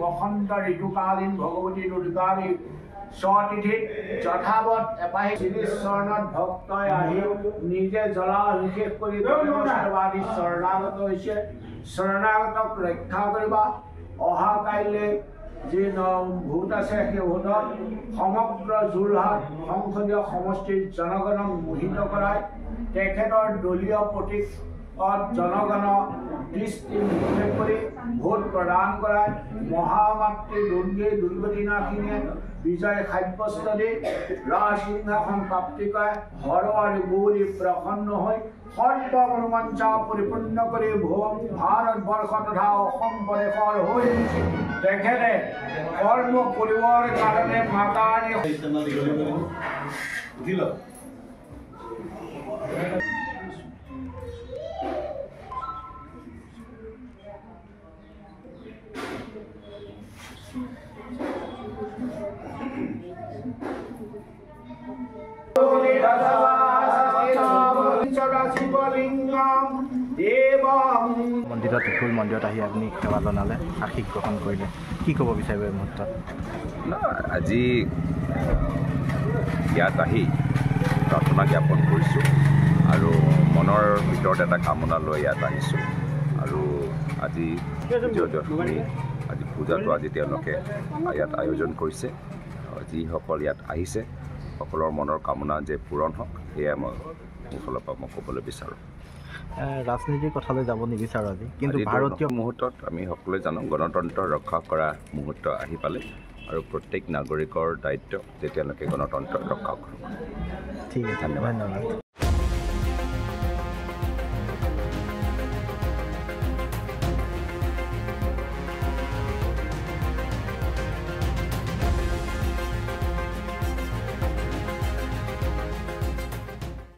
বসন্ত ঋতুকালীন ভগবতী দুৰ্গাৰ স্বতিথিত যথাৱত এপাহি চৰণত ভক্তই আহি নিজে জলা অভিষেক কৰি ধন্যবাদ শৰণাগত হৈছে। শৰণাগতক ৰক্ষা কৰিবা। অহা কাইলৈ যি ভোট আছে সেই ভোটত সমগ্ৰ যোৰহাট সংসদীয় সমষ্টিৰ জনগণক মোহিত কৰাই তেখেতৰ দলীয় প্ৰতীক জনগণ দৃষ্টি নিক্ষেপ কৰি ভোট প্ৰদান কৰাই মহামাতৃ দুৰ্গতিনাশিনীয়ে বিজয় সাব্যস্ত দি ৰাজসিংহাসন প্ৰাপ্তি কৰে। হৰ আৰু গৌৰী প্ৰসন্ন হৈ সৰ্বমনোবাঞ্ছা পৰিপূৰ্ণ কৰি ভাৰতবৰ্ষ তথা অসম প্ৰদেশৰ হৈ তেখেতে কৰ্ম কৰিবৰ কাৰণে মাতাৰ মন্দিৰত ফুল মন্দিৰত আহি আপুনি সেৱা জনালে, আশীষ গ্ৰহণ কৰিলে, কি ক'ব বিচাৰিব এই মুহূৰ্তত? আজি ইয়াত আহি প্ৰাৰ্থনা জ্ঞাপন কৰিছোঁ আৰু মনৰ ভিতৰত এটা কামনা লৈ ইয়াত আহিছোঁ। আৰু আজি আজি পূজাটো আজি তেওঁলোকে ইয়াত আয়োজন কৰিছে। যিসকল ইয়াত আহিছে সকলৰ মনৰ কামনা যে পূৰণ হওক, সেয়াই মই মোৰ ফালৰ পৰা মই ক'বলৈ বিচাৰোঁ। ৰাজনীতিৰ কথালৈ যাব নিবিচাৰোঁ আজি, কিন্তু ভাৰতীয় মুহূৰ্তত আমি সকলোৱে জানো গণতন্ত্ৰ ৰক্ষা কৰা মুহূৰ্ত আহি পালে আৰু প্ৰত্যেক নাগৰিকৰ দায়িত্ব যে তেওঁলোকে গণতন্ত্ৰ ৰক্ষা কৰিব। ঠিক আছে, ধন্যবাদ।